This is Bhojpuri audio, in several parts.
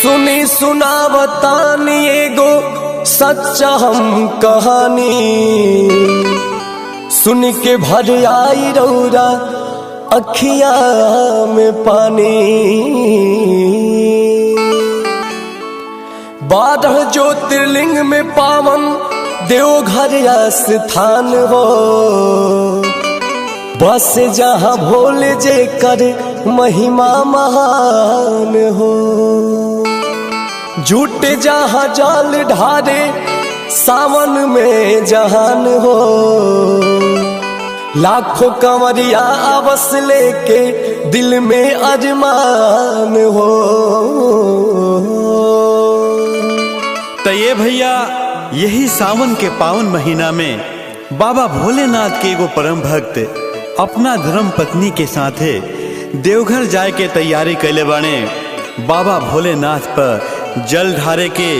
सुनी सुनावतानी एगो सच्चा हम कहानी, सुन के भर आई रौरा अखिया में पानी। 12 ज्योतिर्लिंग में पावन देवघर स्थान हो, बस जहाँ भोले जे कर महिमा महान हो। झूठे जहाँ जाल ढारे सावन में जहान हो, लाखों कंवरिया आवस लेके दिल में अरमान हो। तो ये भैया यही सावन के पावन महीना में बाबा भोलेनाथ के एगो परम भक्त अपना धर्म पत्नी के साथे देवघर जाए के तैयारी कैले बाने। बाबा भोलेनाथ पर जल ढारे के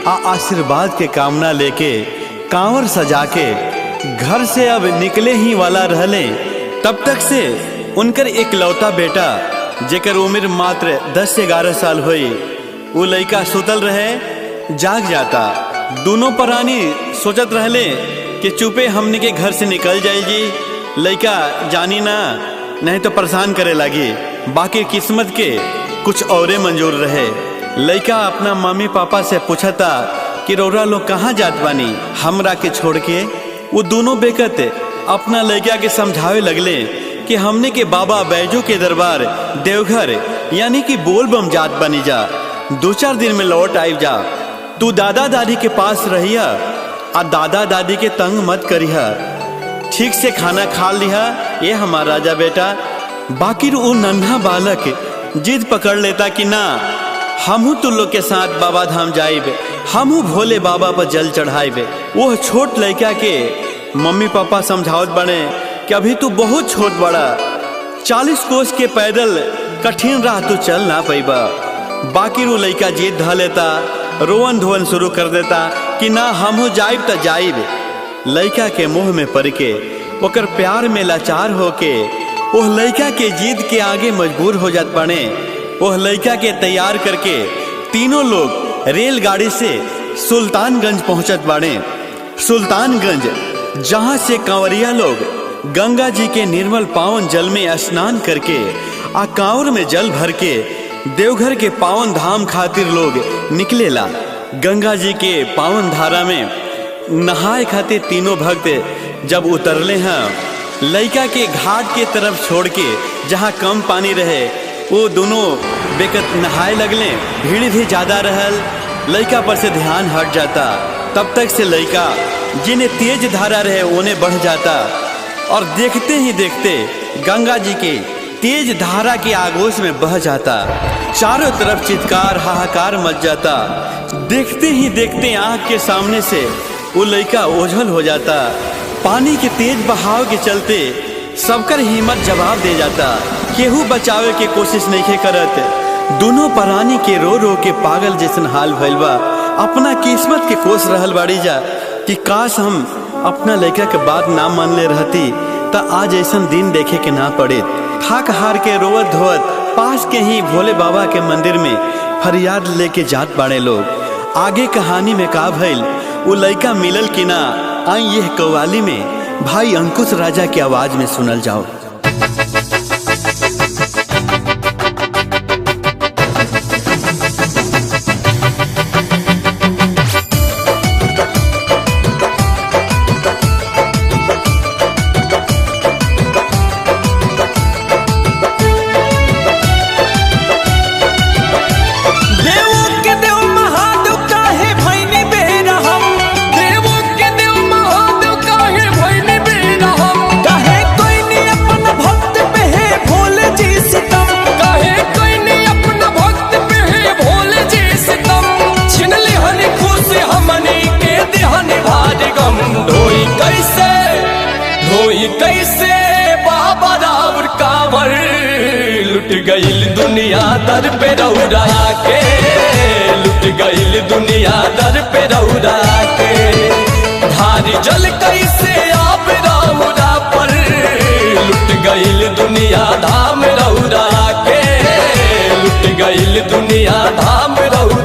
आशीर्वाद के कामना लेके कांवर सजा के घर से अब निकले ही वाला रहले। तब तक से उनकर एक लौता बेटा जेकर उम्र मात्र 10 से 11 साल हुई, वो लड़का सुतल रहे जाग जाता। दोनों प्राणी सोचत रहले कि चुपे हमने के घर से निकल जाएगी, लड़का जानी ना नहीं तो परेशान करे लगी। बाकी किस्मत के कुछ औरे मंजूर रहे। लड़का अपना मम्मी पापा से पूछता कि रौरा लोग कहाँ जात बानी हमरा के छोड़ के। वो दोनों बेकत अपना लड़का के समझावे लगले कि हमने के बाबा बैजू के दरबार देवघर यानी कि बोल बम जात बनी जा, 2-4 दिन में लौट आई जा। तू दादा दादी के पास रहिया और दादा दादी के तंग मत करिया, ठीक से खाना खा लिया ये हमारा राजा बेटा। बाकी वो नन्हा बालक जिद पकड़ लेता कि ना हमहू तू लोग के साथ बाबा धाम जाइबे, हमहू भोले बाबा पर जल चढ़ाइबे। वो छोट लड़का के मम्मी पापा समझावत बने कि अभी तू बहुत छोट बड़ा, 40 कोस के पैदल कठिन राह तू चल ना पैबा। बाकी वो लड़का जिद ध लेता, रोवन धोवन शुरू कर देता कि ना हमहू जाइब त जाइब। लड़का के मुंह में पड़ के ओकर प्यार में लाचार होके वह लड़का के जिद के आगे मजबूर हो जात बने। वह लड़का के तैयार करके तीनों लोग रेलगाड़ी से सुल्तानगंज पहुंचत बाड़े। सुल्तानगंज जहां से कांवरिया लोग गंगा जी के निर्मल पावन जल में स्नान करके आ कांवर में जल भर के देवघर के पावन धाम खातिर लोग निकलेला। गंगा जी के पावन धारा में नहाए खातिर तीनों भक्त जब उतरले हैं, लड़का के घाट के तरफ छोड़ के जहाँ कम पानी रहे वो दोनों बेकत नहाए लगले। भीड़ भी ज्यादा रहल, लड़का पर से ध्यान हट जाता। तब तक से लड़का जिन्हें तेज धारा रहे उन्हें बढ़ जाता और देखते ही देखते गंगा जी के तेज धारा के आगोश में बह जाता। चारों तरफ चित्कार हाहाकार मच जाता। देखते ही देखते आंख के सामने से वो लड़का ओझल हो जाता। पानी के तेज बहाव के चलते सबकर हिम्मत जवाब दे जाता, केहू बचावे के कोशिश नहीं करत। दोनों प्राणी के रो रो के पागल जैसन हाल भइल बा। अपना किस्मत के कोस रहल बाड़ी जा कि काश हम अपना लड़का के बात ना मान ले रहती त आज ऐसा दिन देखे के ना पड़े। थाक हार के रोवत धोवत पास के ही भोले बाबा के मंदिर में फरियाद लेके जात बाड़े लोग। आगे कहानी में का भइल वो लड़का मिलल कि ना, आई यह कव्वाली में भाई अंकुश राजा की आवाज में सुनल जाओ। कैसे बाबा रावर कांवर लुट गईल दुनिया दर पे रौरा के, लुट गईल दुनिया दर पे रौरा के। धारी जल कैसे आप रौरा पर लुट गईल दुनिया धाम रौरा के, लुट गईल दुनिया धाम रौरा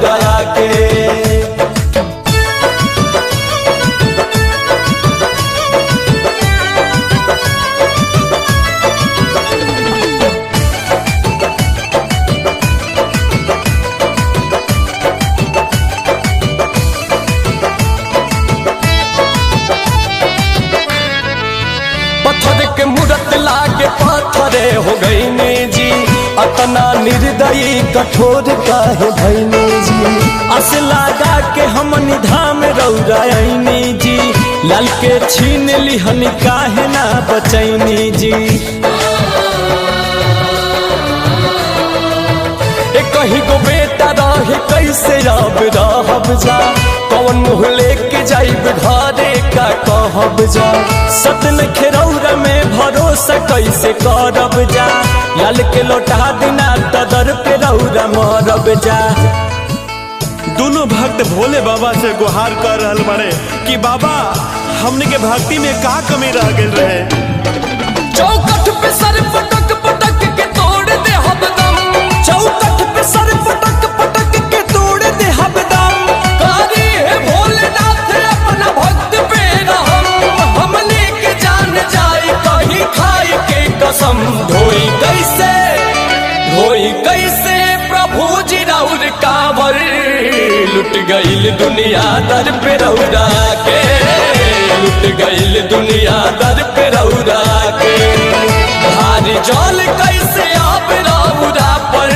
काहे हो गईनी जी, अतना निर्दयी कठोर काहे भईनी जी। अस लगा के हमनी धाम रौरायनी जी, लाल के छीन लिहनी काहे ना बचैनी जी। कहीं को बेटा रहे कैसे अब रहब जा, कौन मुँह लेके जाइब घरे का कहब जा। सतन खेरौरा में भरोसा कैसे करब जा, लाल के लौटा दिना तदर पे रौरा मरब जा। दोनों भक्त भोले बाबा से गुहार कर रहल बड़े कि बाबा हमने के भक्ति में का कमी रह गई रहे। चौकठ पे सर पटक पटक के तोड़ दे हबदम, चौकठ पे सर पटक पटक के तोड़ दे हबदम। कारी है भोलेनाथ अपना भक्त पे रहम, हमने के जान जाए कहीं खाई के कसम। धोई कैसे प्रभु जी राउर कांवर, लुट गईल दुनिया दर पे रौरा के, लुट गईल दुनिया दर पे रौरा के। भारी जल कैसे आप रौरा पर,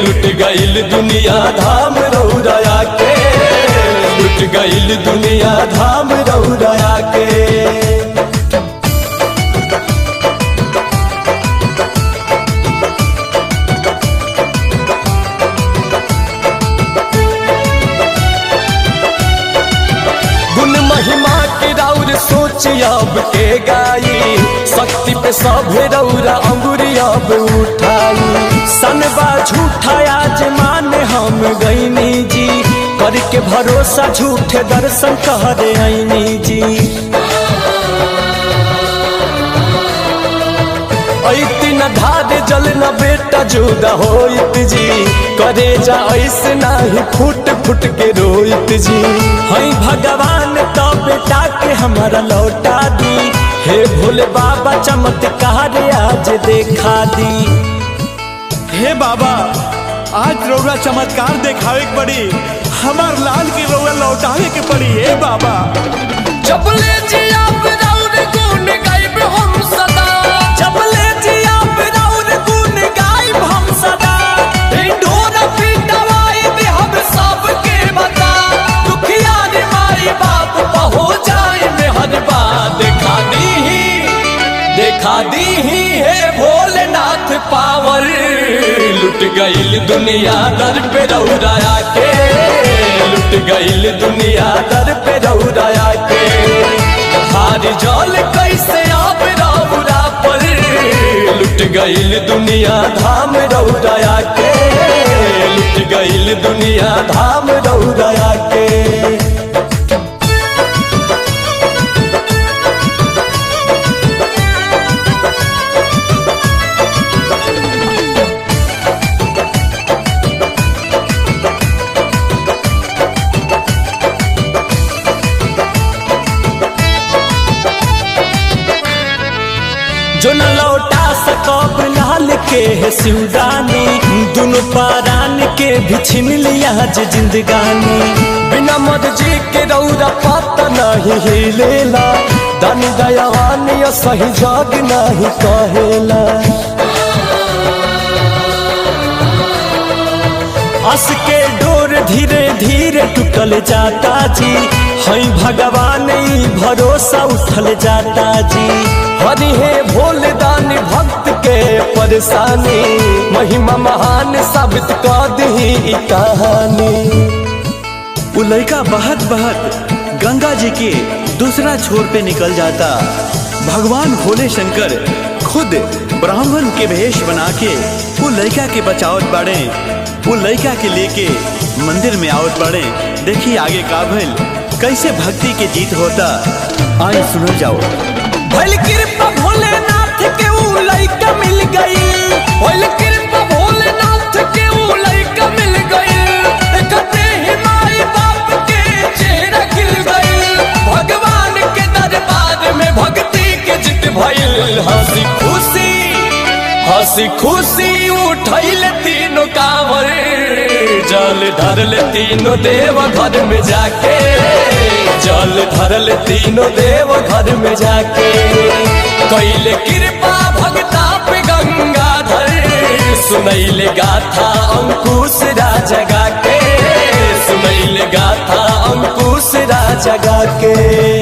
लुट गईल दुनिया धाम रौरा के, लुट गईल दुनिया धाम रौरा के। महिमा के राउर सोच अब के गाई, शक्ति पे सभे रौरा अंगुरी अब उठाई। सनबा झूठा आज मान हम गईनी जी, करके भरोसा झूठे दर्शन करे आईनी जी। ऐती न धार जल न बेटा जुदा होइत जी, करे जा ऐसे नाही फुट फुट के रोइत जी। हई भगवान तो बेटा के हमारा लौटा दी, हे भोले बाबा चमत्कार आज देखा दी। हे बाबा आज रौरा चमत्कार देखावे के पड़ी, हमार लाल की रौरा लौटावे के पड़ी। हे बाबा जबले जी आप रौर गुण गाइब हम सदा, जबले जी आप रौर गुण गाइब हम सदा। ढोरा पिटवाई दे हम सबके बता, दुखिया रे माई बाप हो जाए मेहरबा। देखा दी है भोलेनाथ पावर, लुट गईल दुनिया दर पे रौरा के, लुट गईल दुनिया दर पे रौरा के। हारी जल कैसे आप रौरा पर, लुट गईल दुनिया धाम रौरा के, लुट गईल दुनिया धाम रौरा के। जो न लौटा सकब लाल के है शिवदानी, दोनों पारान के भी छीन लिया जे जिंदगानी। बिना मर्जी के रौरा पता नहीं हिलेला, दानी दयावानी सही जग नहीं कहेला। अस के डोर धीरे धीरे टूटल जाता जी, हई भगवान ई भरोसा उठल जाता जी। हरि हे भोले दानी भक्त के परेशानी, महिमा महान साबित कर दी कहानी। वो लड़का बहत बहत गंगा जी के दूसरा छोर पे निकल जाता। भगवान भोले शंकर खुद ब्राह्मण के भेष बना के वो लड़का के बचावत बाड़े, वो लड़का के लेके मंदिर में आवत बाड़े। देखिए आगे का भइल, कैसे भक्ति के जीत होता, आए सुनो जाओ। भइल कृपा भोलेनाथ के ऊ लड़का मिल गई, भइल कृपा भोलेनाथ के ऊ लड़का मिल गई। कहते ही माई बाप के चेहरा खिल गई, भगवान के दरबार में भक्ति के जित भइल। हंसी खुशी उठैल तीनों कांवर, जल धरल तीनों देव घर में जाके, जल धरल तीनों देव घर में जाके। कैले कृपा भगता पे सुनैल गाथा अंकुश राजा गा के, सुनैल गाथा अंकुश राजा गा के।